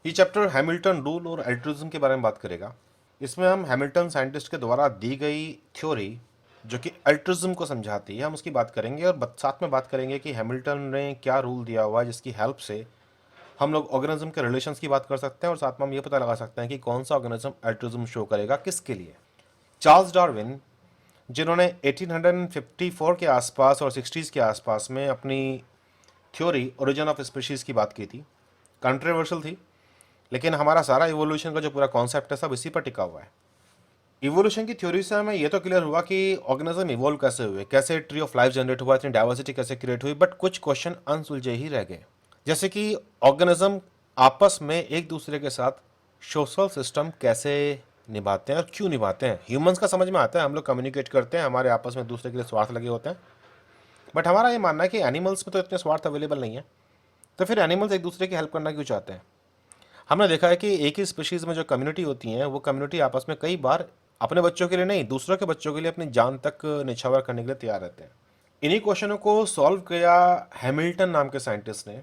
ये chapter Hamilton rule और altruism के बारे में बात करेगा। इसमें हम हैमिल्टन साइंटिस्ट के द्वारा दी गई थ्योरी जो कि अल्ट्रुइज्म को समझाती है, हम उसकी बात करेंगे और साथ में बात करेंगे कि हैमिल्टन ने क्या रूल दिया हुआ है जिसकी हेल्प से हम लोग ऑर्गेनिज्म के रिलेशंस की बात कर सकते हैं और साथ में हम ये पता लगा सकते हैं कि कौन सा ऑर्गेनिज्म अल्ट्रुइज्म शो करेगा किसके लिए। चार्ल्स डार्विन, जिन्होंने 1854 के आसपास और 60s के आसपास में अपनी थ्योरी ओरिजिन ऑफ स्पीशीज़ की बात की थी, कंट्रोवर्शियल थी, लेकिन हमारा सारा इवोल्यूशन का जो पूरा कॉन्सेप्ट है सब इसी पर टिका हुआ है। इवोल्यूशन की थ्योरी से हमें ये तो क्लियर हुआ कि ऑर्गेनिज्म इवोल्व कैसे हुए, कैसे ट्री ऑफ लाइफ जनरेट हुआ, इतनी डाइवर्सिटी कैसे क्रिएट हुई, बट कुछ क्वेश्चन अनसुलझे ही रह गए। जैसे कि ऑर्गेनिज्म आपस में एक दूसरे के साथ सोशल सिस्टम कैसे निभाते हैं और क्यों निभाते हैं। ह्यूमंस का समझ में आता है, हम लोग कम्युनिकेट करते हैं, हमारे आपस में दूसरे के लिए स्वार्थ लगे होते हैं, बट हमारा ये मानना है कि एनिमल्स में तो इतने स्वार्थ अवेलेबल नहीं है, तो फिर एनिमल्स एक दूसरे की हेल्प करना क्यों चाहते हैं। हमने देखा है कि एक ही स्पीशीज़ में जो कम्युनिटी होती हैं वो कम्युनिटी आपस में कई बार अपने बच्चों के लिए नहीं, दूसरों के बच्चों के लिए अपनी जान तक निछावर करने के लिए तैयार रहते हैं। इन्हीं क्वेश्चनों को सॉल्व किया हैमिल्टन नाम के साइंटिस्ट ने।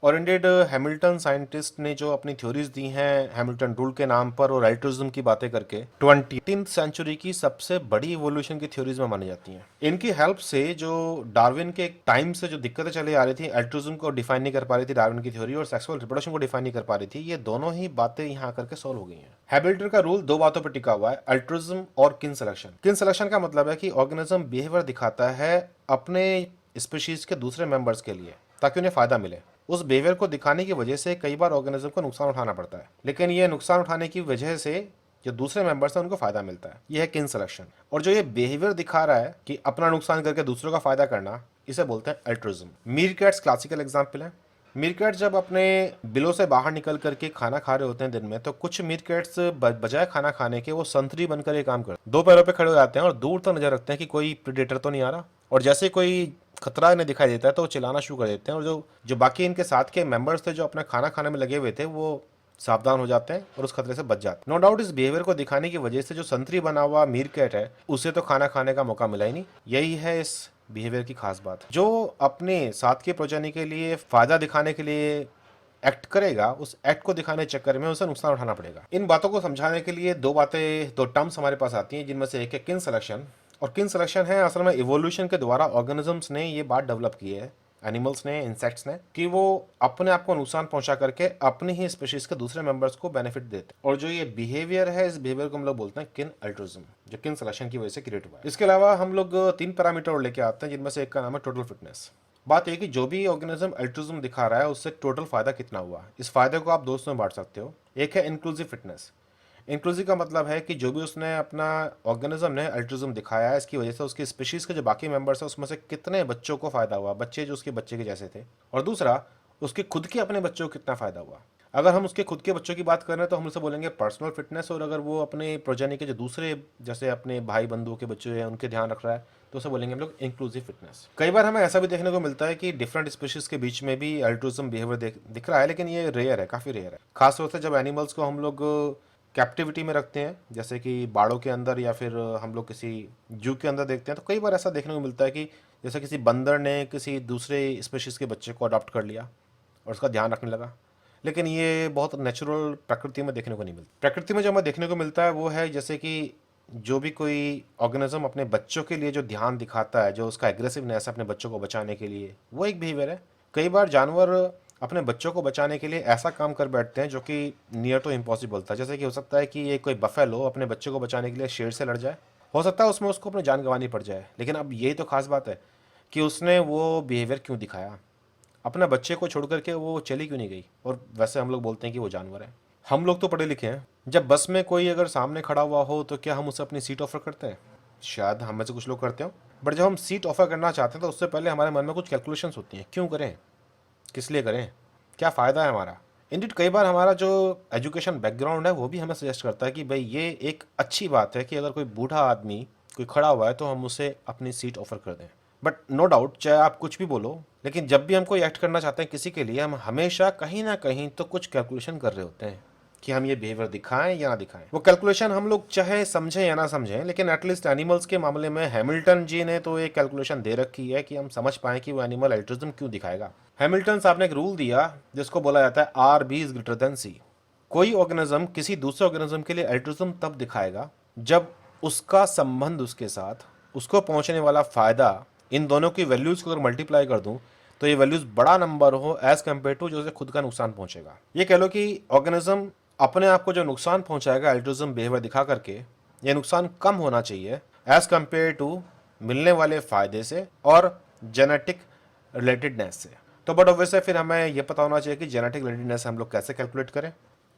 और इंडेड हैमिल्टन साइंटिस्ट ने जो अपनी थ्योरीज दी हैं हैमिल्टन रूल के नाम पर और अल्ट्रुइज्म की बातें करके 20th सेंचुरी की सबसे बड़ी इवोल्यूशन की थ्योरीज में मानी जाती हैं। इनकी हेल्प से जो डार्विन के टाइम से जो दिक्कतें चली आ रही थी, अल्ट्रुइज्म को डिफाइन नहीं कर पा रही थी डार्विन की थ्योरी, और सेक्सुअल रिप्रोडक्शन को डिफाइन नहीं कर पा रही थी, ये दोनों ही बातें यहाँ आकर के सॉल्व हो गई हैं। हैमिल्टन का रूल दो बातों पर टिका हुआ है, अल्ट्रुइज्म और किन सिलेक्शन। किन सिलेक्शन का मतलब है कि ऑर्गेनिज्म बिहेवियर दिखाता है अपने स्पीशीज के दूसरे मेंबर्स के लिए ताकि उन्हें फायदा मिले। उस बिहेवियर को दिखाने की वजह से कई बार ऑर्गेनिज्म को नुकसान उठाना पड़ता है, लेकिन ये नुकसान उठाने की वजह से जो दूसरे मेंबर्स हैं उनको फायदा मिलता है। यह है किन सिलेक्शन। और जो ये बिहेवियर दिखा रहा है कि अपना नुकसान करके दूसरों का फायदा करना, इसे बोलते हैं altruism. Mir cats classical example है। मीर कैट्स जब अपने बिलों से बाहर निकल करके खाना खा रहे होते हैं दिन में, तो कुछ मीर कैट्स बजाय खाना खाने के वो संतरी बनकर ये काम करते हैं, दो पैरों पे खड़े हो जाते हैं और दूर तक नजर रखते हैं कि कोई प्रीडेटर तो नहीं आ रहा, और जैसे कोई खतरा इन्हें दिखाई देता है तो वो चिल्लाना शुरू कर देते हैं, और जो जो बाकी इनके साथ के मेंबर्स थे जो अपना खाना खाने में लगे हुए थे वो सावधान हो जाते हैं और उस खतरे से बच जाते हैं। नो डाउट इस बिहेवियर को दिखाने की वजह से जो संतरी बना हुआ मीर कैट है उसे तो खाना खाने का मौका मिला ही नहीं। यही है इस बिहेवियर की खास बात। जो अपने साथ के प्रोजनी के लिए फायदा दिखाने के लिए एक्ट करेगा, उस एक्ट को दिखाने के चक्कर में उसे नुकसान उठाना पड़ेगा। इन बातों को समझाने के लिए दो टर्म्स हमारे पास आती हैं, जिनमें से एक है किन सिलेक्शन। और किन सिलेक्शन है असल में इवोल्यूशन के द्वारा ऑर्गेनिजम्स ने ये बात डेवलप की है, एनिमल्स ने, इंसेक्ट्स ने, कि वो अपने आप को नुकसान पहुंचा करके अपनी ही स्पीशीज के दूसरे मेंबर्स को बेनिफिट देते हैं। और जो ये बिहेवियर है, इस बिहेवियर को हम लोग बोलते हैं किन अल्ट्रुइज्म, जो किन सिलेक्शन की वजह से क्रिएट हुआ है। इसके अलावा हम लोग तीन पैरामीटर और लेके आते हैं, जिनमें से एक का नाम है टोटल फिटनेस। बात यह कि जो भी ऑर्गेनिज्म अल्ट्रुइज्म दिखा रहा है उससे टोटल फायदा कितना हुआ। इस फायदे को आप दो में बांट सकते हो। एक है इंक्लूसिव फिटनेस। इंक्लूसिव का मतलब है कि जो भी उसने अपना ऑर्गेनिज्म ने अल्ट्रुइज्म दिखाया है, इसकी वजह से उसकी स्पीशीज के जो बाकी मेंबर्स हैं उसमें से कितने बच्चों को फायदा हुआ, बच्चे जो उसके बच्चे के जैसे थे। और दूसरा, उसके खुद के अपने बच्चों को कितना फायदा हुआ। अगर हम उसके खुद के बच्चों की बात कर रहे हैं तो हम उसे बोलेंगे पर्सनल फिटनेस, और अगर वो अपने प्रोजेनी के जो दूसरे जैसे अपने भाई बंधुओं के बच्चे हैं उनके ध्यान रख रहा है तो उसे बोलेंगे हम लोग इंक्लूसिव फिटनेस। कई बार हमें ऐसा भी देखने को मिलता है कि डिफरेंट स्पीशीज के बीच में भी अल्ट्रुइज्म बिहेवियर दिख रहा है, लेकिन ये रेयर है, काफ़ी रेयर है। खासतौर से जब एनिमल्स को हम लोग कैप्टिविटी में रखते हैं, जैसे कि बाड़ों के अंदर या फिर हम लोग किसी जू के अंदर देखते हैं, तो कई बार ऐसा देखने को मिलता है कि जैसे किसी बंदर ने किसी दूसरे स्पीशीज़ के बच्चे को अडॉप्ट कर लिया और उसका ध्यान रखने लगा, लेकिन ये बहुत नेचुरल प्रकृति में देखने को नहीं मिलता। प्रकृति में जो हमें देखने को मिलता है वो है जैसे कि जो भी कोई ऑर्गेनिज्म अपने बच्चों के लिए जो ध्यान दिखाता है, जो उसका एग्रेसिवनेस है अपने बच्चों को बचाने के लिए, वो एक बिहेवियर है। कई बार जानवर अपने बच्चों को बचाने के लिए ऐसा काम कर बैठते हैं जो कि नियर टू इम्पॉसिबल था। जैसे कि हो सकता है कि ये कोई बफेलो अपने बच्चों को बचाने के लिए शेर से लड़ जाए, हो सकता है उसमें उसको अपनी जान गंवानी पड़ जाए, लेकिन अब यही तो खास बात है कि उसने वो बिहेवियर क्यों दिखाया, अपने बच्चे को छोड़ करके वो चली क्यों नहीं गई। और वैसे हम लोग बोलते हैं कि वो जानवर है। हम लोग तो पढ़े लिखे हैं, जब बस में कोई अगर सामने खड़ा हुआ हो तो क्या हम उसे अपनी सीट ऑफर करते हैं? शायद हम में से कुछ लोग करते हो, बट जब हम सीट ऑफर करना चाहते हैं तो उससे पहले हमारे मन में कुछ कैलकुलेशंस होती हैं, क्यों करें, किस लिए करें, क्या फ़ायदा है हमारा। इंडिट कई बार हमारा जो एजुकेशन बैकग्राउंड है वो भी हमें सजेस्ट करता है कि भाई ये एक अच्छी बात है कि अगर कोई बूढ़ा आदमी कोई खड़ा हुआ है तो हम उसे अपनी सीट ऑफर कर दें। बट नो डाउट, चाहे आप कुछ भी बोलो, लेकिन जब भी हम कोई एक्ट करना चाहते हैं किसी के लिए, हम हमेशा कहीं ना कहीं तो कुछ कैलकुलेशन कर रहे होते हैं कि हम ये बिहेवियर दिखाएं या ना दिखाएं। वो कैलकुलेशन हम लोग चाहे समझें या ना समझें, लेकिन एटलीस्ट एनिमल्स के मामले में हैमिल्टन जी ने तो एक कैलकुलेशन दे रखी है कि हम समझ पाएं कि वो एनिमल एल्ट्रिज्म क्यों दिखाएगा। हैमिल्टन साहब ने एक रूल दिया जिसको बोला जाता है R B is greater than C. कोई ऑर्गेनिज्म किसी दूसरे ऑर्गेनिज्म के लिए एल्ट्रिज्म तब दिखाएगा जब उसका संबंध उसके साथ, उसको पहुंचने वाला फायदा, इन दोनों की वैल्यूज को अगर मल्टीप्लाई कर दूं तो ये वैल्यूज बड़ा नंबर हो एज कम्पेयर टू जो उसे खुद का नुकसान पहुंचेगा। ये कह लो कि ऑर्गेनिज्म अपने आप को जो नुकसान पहुंचाएगा एल्ट्रिज्म बिहेवियर दिखा करके, ये नुकसान कम होना चाहिए एज कम्पेयर टू मिलने वाले फायदे से और जेनेटिक रिलेटेडनेस से। तो बट ऑब्वियसली फिर हमें यह पता होना चाहिए कि जेनेटिक रिलेटेडनेस हम लोग कैसे कैलकुलेट करें।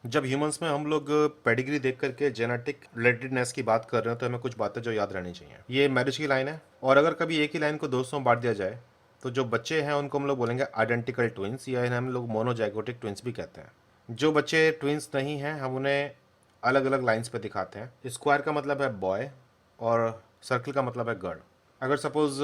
जब ह्यूमंस में हम लोग पेडिग्री देख करके जेनेटिक रिलेटेडनेस की बात कर रहे हैं तो हमें कुछ बातें जो याद रहनी चाहिए। ये मैरिज की लाइन है, और अगर कभी एक ही लाइन को दोस्तों में बांट दिया जाए तो जो बच्चे हैं उनको हम लोग बोलेंगे आइडेंटिकल ट्विंस, या इन्हें हम लोग मोनोजाइगोटिक ट्विंस भी कहते हैं। जो बच्चे ट्विंस नहीं हैं हम उन्हें अलग अलग लाइन्स पे दिखाते हैं। स्क्वायर का मतलब है बॉय और सर्कल का मतलब है गर्ल। अगर सपोज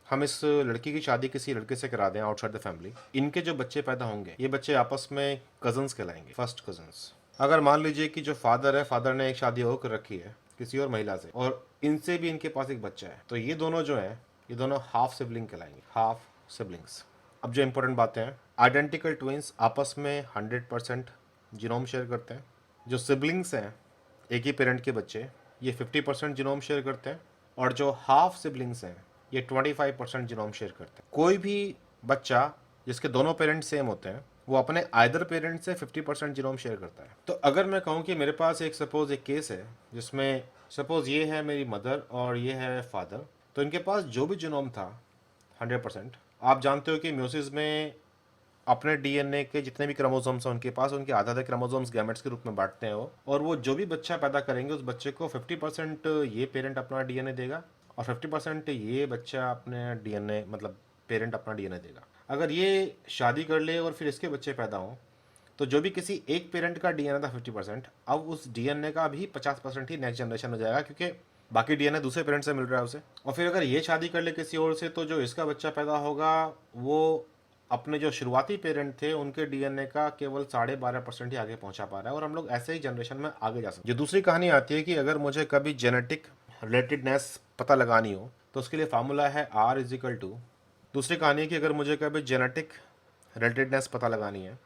हम इस लड़की की शादी किसी लड़के से करा दें आउटसाइड द फैमिली, इनके जो बच्चे पैदा होंगे ये बच्चे आपस में कजन्स कहलाएंगे, फर्स्ट कजन्स। अगर मान लीजिए कि जो फादर है, फादर ने एक शादी और कर रखी है किसी और महिला से और इनसे भी इनके पास एक बच्चा है, तो ये दोनों जो है ये दोनों हाफ सिबलिंग कहलाएंगे, हाफ सिबलिंग्स। अब जो इंपॉर्टेंट बातें हैं, आइडेंटिकल ट्विंस आपस में 100% जीनोम शेयर करते हैं। जो सिबलिंग्स हैं एक ही पेरेंट के बच्चे, ये 50% जीनोम शेयर करते हैं, और जो हाफ सिबलिंग्स हैं ये 25% जीनोम शेयर करते हैं। कोई भी बच्चा जिसके दोनों पेरेंट्स सेम होते हैं वो अपने आइदर पेरेंट से 50% जीनोम शेयर करता है। तो अगर मैं कहूँ कि मेरे पास एक सपोज एक केस है जिसमें सपोज ये है मेरी मदर और ये है फादर, तो इनके पास जो भी जीनोम था 100%। आप जानते हो कि म्यूसिस में अपने डीएनए के जितने भी क्रोमोसोम्स हैं उनके पास उनके आधा आधे क्रोमोसोम्स गैमेट्स के रूप में बांटते हैं वो, और वो जो भी बच्चा पैदा करेंगे उस बच्चे को 50% ये पेरेंट अपना डीएनए देगा और 50% ये बच्चा अपने डीएनए मतलब पेरेंट अपना डीएनए देगा। अगर ये शादी कर ले और फिर इसके बच्चे पैदा हों तो जो भी किसी एक पेरेंट का डीएनए था 50%, अब उस डीएनए का भी 50% ही नेक्स्ट जनरेशन हो जाएगा क्योंकि बाकी डीएनए दूसरे पेरेंट से मिल रहा है उसे। और फिर अगर ये शादी कर ले किसी और से तो जो इसका बच्चा पैदा होगा वो अपने जो शुरुआती पेरेंट थे उनके डीएनए का केवल 12.5% ही आगे पहुंचा पा रहा है, और हम लोग ऐसे ही जनरेशन में आगे जा सकते हैं। जो दूसरी कहानी आती है कि अगर मुझे कभी जेनेटिक रिलेटेडनेस पता लगानी हो तो उसके लिए फार्मूला है R इजिकल टू। दूसरी कहानी है कि अगर मुझे कभी जेनेटिक रिलेटेडनेस पता लगानी है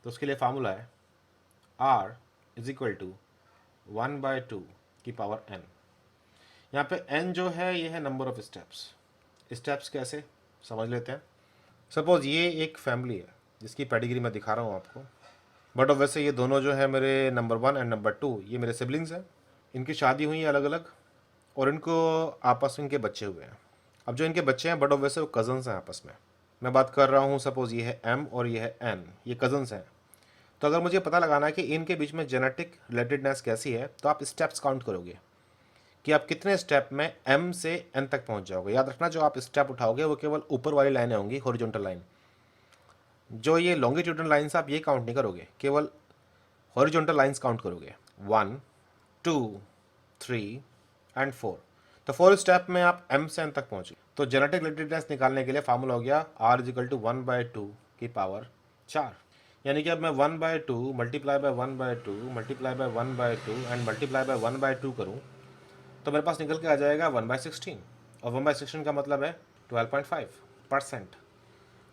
तो उसके लिए फार्मूला है R इजिकल टू 1/2 की पावर n। यहाँ पे n जो है ये है नंबर ऑफ स्टेप्स। स्टेप्स कैसे समझ लेते हैं। सपोज ये एक फैमिली है जिसकी पेडिग्री मैं दिखा रहा हूँ आपको, बट ऑफ वैसे ये दोनों जो है मेरे नंबर 1 एंड नंबर 2 ये मेरे सिबलिंग्स हैं। इनकी शादी हुई है अलग अलग और इनको आपस में इनके बच्चे हुए हैं। अब जो इनके बच्चे हैं बट ऑफ वैसे वो कज़न्स हैं आपस में। मैं बात कर रहा हूँ सपोज ये है M और ये है N, ये कज़न्स हैं। तो अगर मुझे पता लगाना है कि इनके बीच में जेनेटिक रिलेटेडनेस कैसी है तो आप स्टेप्स काउंट करोगे कि आप कितने स्टेप में M से N तक पहुंच जाओगे। याद रखना जो आप स्टेप उठाओगे वो केवल ऊपर वाली लाइनें होंगी, हॉरिजॉन्टल लाइन। जो ये लॉन्गिट्यूडनल लाइन्स आप ये काउंट नहीं करोगे, केवल हॉरिजॉन्टल लाइन्स काउंट करोगे 1 2 3 एंड 4। तो 4 स्टेप में आप M से N तक पहुंचे। तो जेनेटिक रिलेटेडनेस निकालने के लिए फार्मूला हो गया R इजिकल टू 1/2 की पावर 4। यानी कि अब मैं 1/2 multiply by 1/2 multiply by 1/2 and multiply by 1/2 करूँ तो मेरे पास निकल के आ जाएगा 1/16, और 1/16 का मतलब है 12.5%।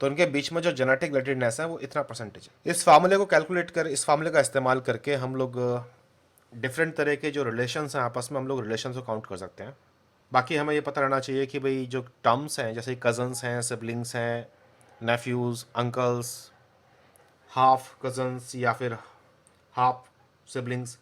तो उनके बीच में जो जेनेटिक रिलेटेडनेस है वो इतना परसेंटेज है। इस फार्मूले को कैलकुलेट कर, इस फार्मूले का इस्तेमाल करके हम लोग डिफरेंट तरह के जो रिलेशंस हैं आपस में हम लोग रिलेशन को काउंट कर सकते हैं। बाकी हमें ये पता रहना चाहिए कि भाई जो टर्म्स हैं जैसे कज़न्स हैं, सिबलिंग्स हैं, नेफ्यूज़, अंकल्स, हाफ कज़न्स या फिर हाफ सिबलिंग्स,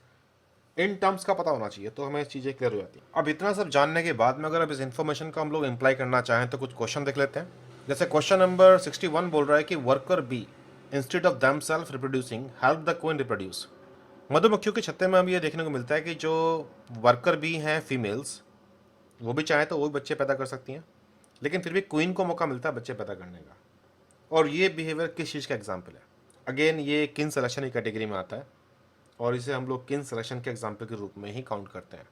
इन टर्म्स का पता होना चाहिए तो हमें चीज़ें क्लियर हो जाती हैं। अब इतना सब जानने के बाद में अगर अब इस इन्फॉर्मेशन को हम लोग इम्प्लाई करना चाहें तो कुछ क्वेश्चन देख लेते हैं। जैसे क्वेश्चन नंबर 61 बोल रहा है कि worker bee instead of them self reproducing help the queen reproduce. मधुमक्खियों के छत्ते में हमें यह देखने को मिलता है कि जो वर्कर बी हैं फीमेल्स, वो भी चाहें तो वो भी बच्चे पैदा कर सकती हैं, लेकिन फिर भी क्वीन को मौका मिलता है बच्चे पैदा करने का। और ये बिहेवियर किस चीज़ का एग्जाम्पल है? अगेन ये किन सिलेक्शन की कैटेगरी में आता है और इसे हम लोग किन सिलेक्शन के एग्जाम्पल के रूप में ही काउंट करते हैं।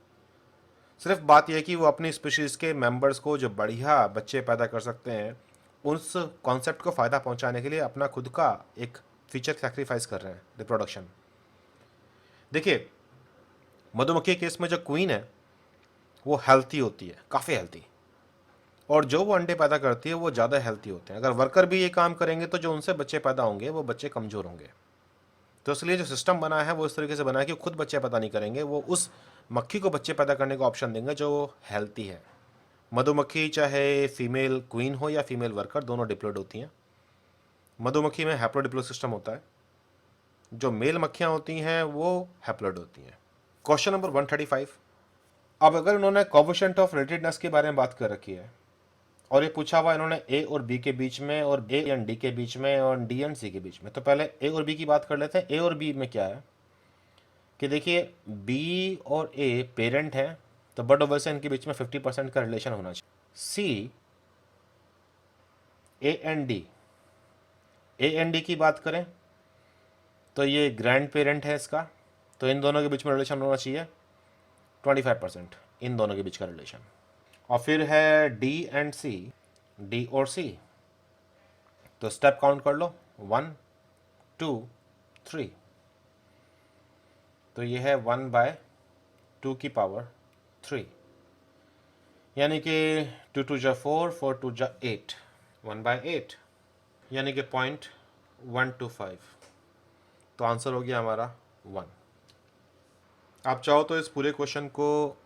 सिर्फ बात यह है कि वो अपनी स्पीशीज़ के मेंबर्स को जो बढ़िया बच्चे पैदा कर सकते हैं उस कॉन्सेप्ट को फ़ायदा पहुंचाने के लिए अपना खुद का एक फीचर सेक्रीफाइस कर रहे हैं, रिप्रोडक्शन। देखिए, मधुमक्खी के केस में जो क्वीन है वो हेल्थी होती है, काफ़ी हेल्थी, और जो वो अंडे पैदा करती है वो ज़्यादा हेल्थी होते हैं। अगर वर्कर भी ये काम करेंगे तो जो उनसे बच्चे पैदा होंगे वो बच्चे कमज़ोर होंगे। तो इसलिए जो सिस्टम बना है वो इस तरीके से बना है कि खुद बच्चे पैदा नहीं करेंगे, वो उस मक्खी को बच्चे पैदा करने का ऑप्शन देंगे जो हेल्थी है। मधुमक्खी चाहे फीमेल क्वीन हो या फीमेल वर्कर, दोनों डिप्लॉयड होती हैं। मधुमक्खी में हैप्लोडिप्लो सिस्टम होता है, जो मेल मक्खियाँ होती हैं वो हैप्लॉइड होती हैं। Question number 135। अब अगर इन्होंने कोएफिशिएंट ऑफ रिलेटेडनेस के बारे में बात कर रखी है और ये पूछा हुआ इन्होंने ए और बी के बीच में और ए एंड डी के बीच में और डी एंड सी के बीच में, तो पहले ए और बी की बात कर लेते हैं। ए और बी में क्या है कि देखिए, बी और ए पेरेंट हैं, तो बट वैसे इनके बीच में 50% का रिलेशन होना चाहिए। सी, ए एंड डी की बात करें तो ये ग्रैंड पेरेंट है इसका, तो इन दोनों के बीच में रिलेशन होना चाहिए 25%, इन दोनों के बीच का रिलेशन। और फिर है डी एंड सी, डी और सी, तो स्टेप काउंट कर लो, 1 2 3, तो ये है 1/2 की पावर 3, यानी कि 2 2 जा 4, 4 2 जा 8, 1/8, यानी कि 0.125। तो आंसर हो गया हमारा 1। आप चाहो तो इस पूरे क्वेश्चन को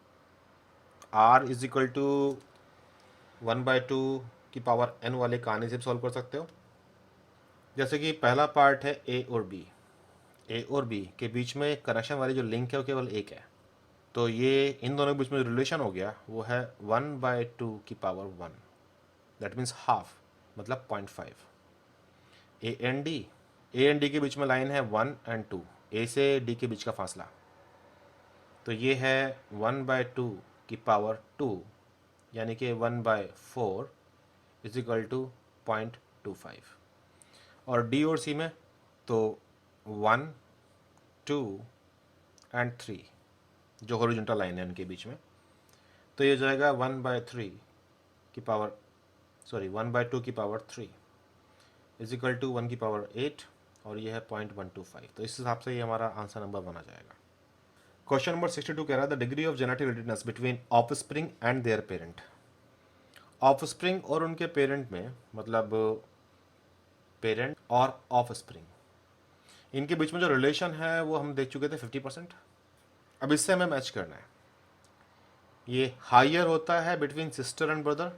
r इज इक्वल टू 1/2 की पावर n वाले कहानी से सॉल्व कर सकते हो। जैसे कि पहला पार्ट है a और b, a और b के बीच में कनेक्शन वाली जो लिंक है वो केवल एक है, तो ये इन दोनों के बीच में जो रिलेशन हो गया वो है 1/2 की पावर 1, दैट मीन्स हाफ, मतलब 0.5। ए एंड डी के बीच में लाइन है 1 और 2, ए से डी के बीच का फासला, तो ये है 1/2 की पावर 2, यानी कि 1/4 इज इक्वल टू 0.25। और डी और सी में तो 1 2 और 3 जो हॉरिजॉन्टल लाइन है उनके बीच में, तो ये जाएगा 1/3 की पावर 1/2 की पावर 3 इज इक्वल टू 1 की पावर 8, और ये है 0.125। तो इस हिसाब से ये हमारा आंसर नंबर बना जाएगा। क्वेश्चन नंबर 62 कह रहा है the degree of genetic relatedness between offspring and there parent. Offspring और उनके पेरेंट में, मतलब पेरेंट और ऑफस्प्रिंग, इनके बीच में जो रिलेशन है वो हम देख चुके थे 50%। अब इससे हमें मैच करना है। ये हायर होता है बिटवीन सिस्टर एंड ब्रदर।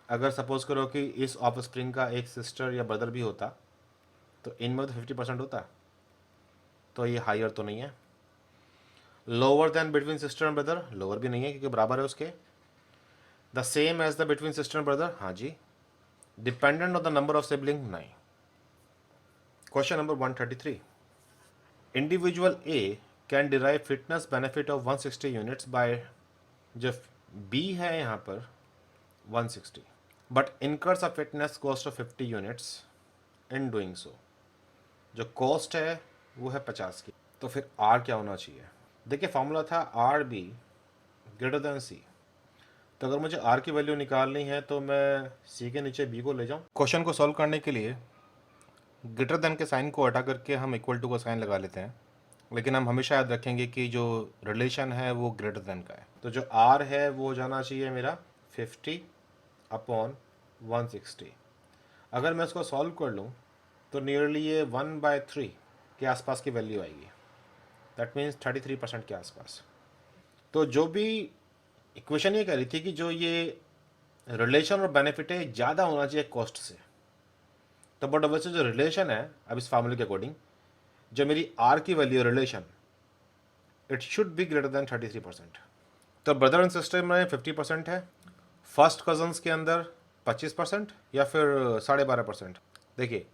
अगर सपोज करो कि इस ऑफस्प्रिंग का एक सिस्टर या ब्रदर भी होता तो इनमें तो 50% होता, तो ये हायर तो नहीं है। Lower than between sister and brother, lower भी नहीं है क्योंकि बराबर है उसके। The same as the between sister and brother, हाँ जी। Dependent on the number of sibling, नहीं। Question number 133। Individual A can derive fitness benefit of 160 units by, जो बी है यहाँ पर 160, but incurs a fitness cost of 50 units in doing so. जो cost है वो है 50 की, तो फिर आर क्या होना चाहिए? देखिए, फॉर्मूला था are B greater than C, तो अगर मुझे आर की वैल्यू निकालनी है तो मैं सी के नीचे बी को ले जाऊं। क्वेश्चन को सॉल्व करने के लिए ग्रेटर देन के साइन को हटा करके हम इक्वल टू का साइन लगा लेते हैं, लेकिन हम हमेशा याद रखेंगे कि जो रिलेशन है वो ग्रेटर देन का है। तो जो आर है वो हो जाना चाहिए मेरा 50/160। अगर मैं इसको सॉल्व कर लूँ तो नियरली ये 1/3 के आसपास की वैल्यू आएगी, दैट मीन्स 33% के आसपास। तो जो भी इक्वेशन ये कह रही थी कि जो ये रिलेशन और बेनिफिट है ज़्यादा होना चाहिए कॉस्ट से, तो बट वैसे जो रिलेशन है अब इस फार्मूले के अकॉर्डिंग, जो मेरी आर की value relation, it should be greater then 33%। तो ब्रदर एंड सिस्टर में 50% है, फर्स्ट कजन्स के अंदर 25% या फिर 12.5%। देखिए,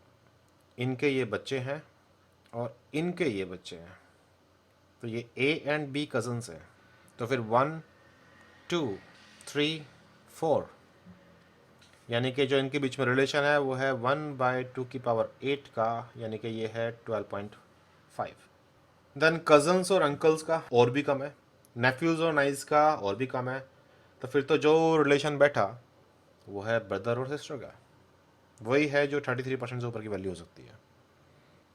इनके ये बच्चे हैं और इनके ये बच्चे हैं, तो ये ए एंड बी कजन्स हैं, तो फिर 1 2 3 4, यानी कि जो इनके बीच में रिलेशन है वो है 1/2 की पावर 8 का, यानी कि ये है 12.5। देन कजन्स और अंकल्स का और भी कम है, नेफ्यूज़ और नाइस का और भी कम है, तो फिर तो जो रिलेशन बैठा वो है ब्रदर और सिस्टर का, वही है जो 33% से ऊपर की वैल्यू हो सकती है।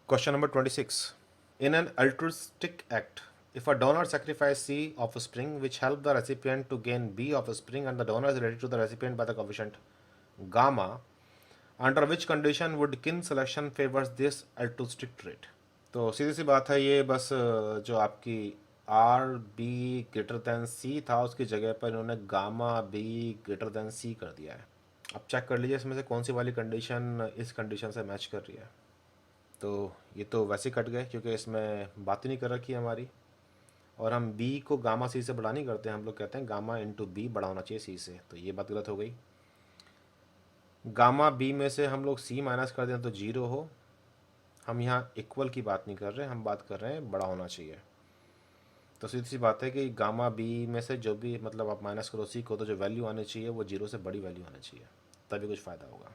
Question number 26। In an altruistic act, if a donor sacrifices C offspring which help the recipient to gain B offspring and the donor is related to the recipient by the coefficient gamma, under which condition would kin selection favors this altruistic trait? तो सीधी सी बात है, ये बस जो आपकी are B greater than सी था उसकी जगह पर इन्होंने गामा बी ग्रेटर दैन सी कर दिया है। अब चेक कर लीजिए इसमें से कौन सी वाली कंडीशन इस कंडीशन से मैच कर रही है। तो ये तो वैसे कट गए क्योंकि इसमें बात ही नहीं कर रखी है हमारी, और हम बी को गामा सी से बड़ा नहीं करते हैं, हम लोग कहते हैं गामा इंटू बी बड़ा होना चाहिए सी से, तो ये बात गलत हो गई। गामा बी में से हम लोग सी माइनस कर दें तो जीरो हो, हम यहाँ इक्वल की बात नहीं कर रहे, हम बात कर रहे हैं बड़ा होना चाहिए। तो सीधी सी बात है कि गामा बी में से जो भी मतलब आप माइनस करो सी को, तो जो वैल्यू आनी चाहिए वो जीरो से बड़ी वैल्यू आनी चाहिए, तभी कुछ फ़ायदा होगा।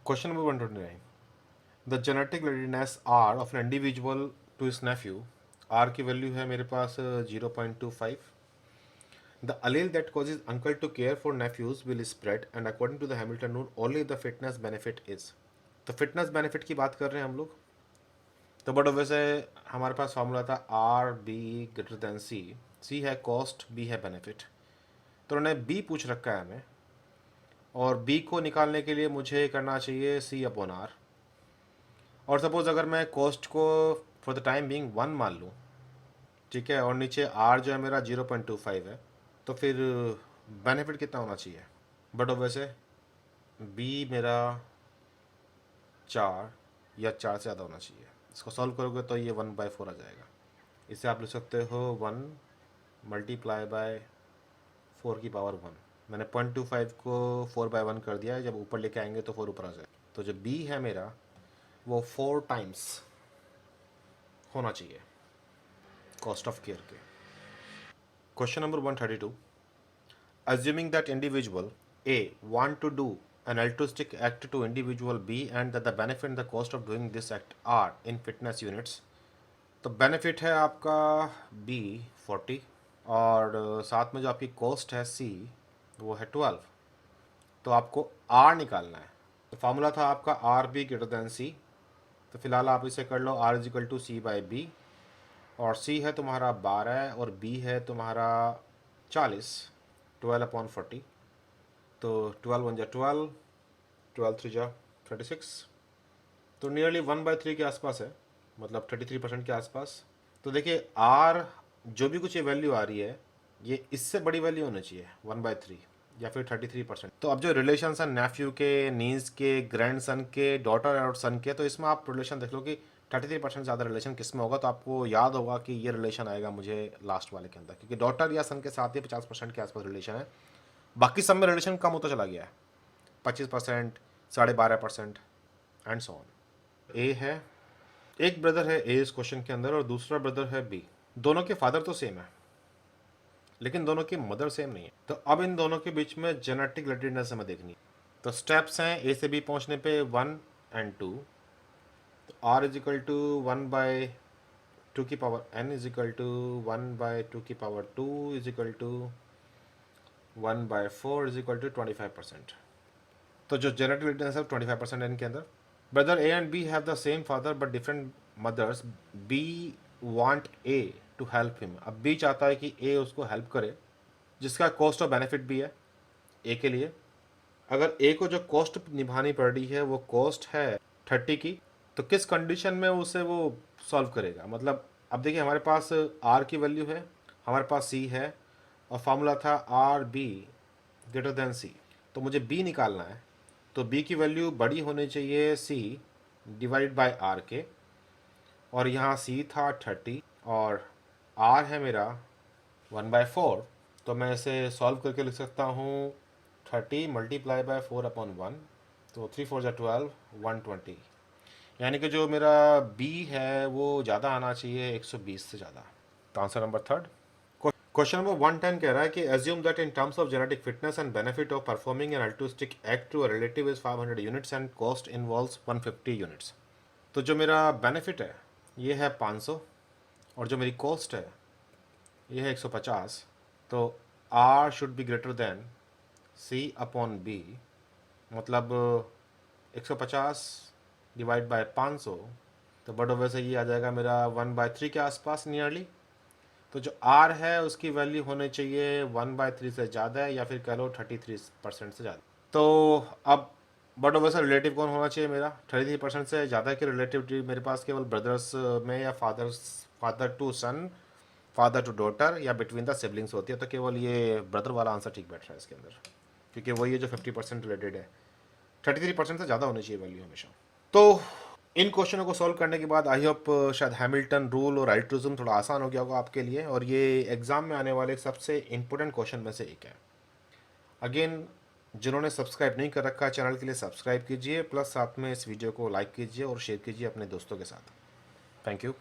Question number 129, the genetic readiness R of an individual to his nephew, R की वैल्यू है मेरे पास 0.25। The allele that causes uncle to care for nephews will spread and according to the Hamilton rule only the fitness benefit is। तो fitness benefit की बात कर रहे हैं हम लोग, तो बट वैसे हमारे पास फार्मूला था आर बी ग्रेटर देन सी, सी है कॉस्ट, बी है बेनिफिट, तो उन्होंने बी पूछ रखा है हमें, और बी को निकालने के लिए मुझे करना चाहिए सी अपॉन आर। और सपोज अगर मैं कॉस्ट को फॉर द टाइम बीइंग 1 मान लूँ, ठीक है, और नीचे आर जो है मेरा 0.25 है, तो फिर बेनिफिट कितना होना चाहिए? बट वैसे बी मेरा 4 या 4 से ज़्यादा होना चाहिए। इसको सॉल्व करोगे तो ये 1/4 आ जाएगा। इसे आप लिख सकते हो 1 मल्टीप्लाई बाय 4 की पावर 1। मैंने 0.25 को 4/1 कर दिया है, जब ऊपर लेके आएंगे तो 4 ऊपर आ जाएगा। तो जो बी है मेरा वो 4 टाइम्स होना चाहिए कॉस्ट ऑफ केयर के। Question number 132, assuming that individual A want to do an altruistic act to individual B and that the benefit and the cost of doing this act are in fitness units, तो benefit है आपका B 40 और साथ में जो आपकी cost है C वो है 12, तो आपको R निकालना है। तो फार्मूला था आपका R B greater than C, तो फिलहाल आप इसे कर लो R is equal to C by B, और C है तुम्हारा 12 और B है तुम्हारा 40, 12/40, तो 12 1 जा 12, 12 3 जा 36, तो नियरली 1/3 के आसपास है, मतलब 33% के आसपास। तो देखिए आर जो भी कुछ ये वैल्यू आ रही है ये इससे बड़ी वैल्यू होनी चाहिए 1/3 या फिर 33%। तो अब जो रिलेशन है नेफ्यू के, नीज के, ग्रैंड सन के, डॉटर और सन के, तो इसमें आप रिलेशन देख लो कि 33% ज़्यादा रिलेशन किस में होगा, तो आपको याद होगा कि ये रिलेशन आएगा मुझे लास्ट वाले के अंदर, क्योंकि डॉटर या सन के साथ ही 50% के आसपास रिलेशन है, बाकी सब में रिलेशन कम होता चला गया है, 25%, 12.5% एंड सो ऑन। ए है, एक ब्रदर है ए इस क्वेश्चन के अंदर और दूसरा ब्रदर है बी, दोनों के फादर तो सेम है लेकिन दोनों की मदर सेम नहीं है। तो अब इन दोनों के बीच में जेनेटिक रिलेटेडनेस हमें देखनी है। तो स्टेप्स हैं ए से बी पहुंचने पे 1 एंड 2, तो आर इज इक्वल टू 1/2 की power n is equal to 1/2 की power 2 is equal to 1/4 is equal to 25%। तो जो जेनेटिक रिलेटेडनेस है 25% है इनके अंदर। Brother A and B have the same father but different mothers, B want A to help him. अब B चाहता है कि ए उसको हेल्प करे, जिसका कॉस्ट और बेनिफिट भी है ए के लिए। अगर ए को जो कॉस्ट निभानी पड़ रही है वो कॉस्ट है 30 की, तो किस कंडीशन में उसे वो सॉल्व करेगा? मतलब अब देखिए हमारे पास आर की वैल्यू है, हमारे पास सी है, और फार्मूला था are B greater than C, तो मुझे बी निकालना है। तो बी की वैल्यू बड़ी होनी चाहिए सी डिवाइड बाय आर के, और यहाँ सी था 30 और आर है मेरा 1/4, तो मैं इसे सॉल्व करके लिख सकता हूँ 30 मल्टीप्लाई बाय 4/1, तो 3 4 जा 12, 120, यानी कि जो मेरा बी है वो ज़्यादा आना चाहिए 120 से ज़्यादा। तो आंसर नंबर 3। क्वेश्चन नंबर 110 कह रहा है कि assume that in terms of genetic fitness and benefit of performing an altruistic act to a relative is 500 units and cost involves 150 units। तो जो मेरा बेनिफिट है ये है 500 और जो मेरी कॉस्ट है ये है 150, तो R should be greater then C upon B, मतलब 150 डिवाइड बाय 500 तो बट वैसे ये आ जाएगा मेरा 1/3 के आसपास नियरली। तो जो आर है उसकी वैल्यू होनी चाहिए 1/3 से ज़्यादा है, या फिर कह लो 33% से ज़्यादा। तो अब बट वैसे रिलेटिव कौन होना चाहिए मेरा? 33% से ज़्यादा के रिलेटिव मेरे पास केवल ब्रदर्स में, या father to son, father to daughter, या बिटवीन द सिबलिंग्स होती है। तो केवल ये ब्रदर वाला आंसर ठीक बैठ रहा है इसके अंदर, क्योंकि वही है जो 50% रिलेटेड है। 33% से ज़्यादा होनी चाहिए वैल्यू हमेशा। तो इन क्वेश्चनों को सॉल्व करने के बाद आई होप शायद हैमिल्टन रूल और एल्ट्रिज्म थोड़ा आसान हो गया होगा आपके लिए, और ये एग्जाम में आने वाले सबसे इंपॉर्टेंट क्वेश्चन में से एक है। अगेन, जिन्होंने सब्सक्राइब नहीं कर रखा है चैनल के लिए सब्सक्राइब कीजिए, प्लस साथ में इस वीडियो को लाइक कीजिए और शेयर कीजिए अपने दोस्तों के साथ। Thank you.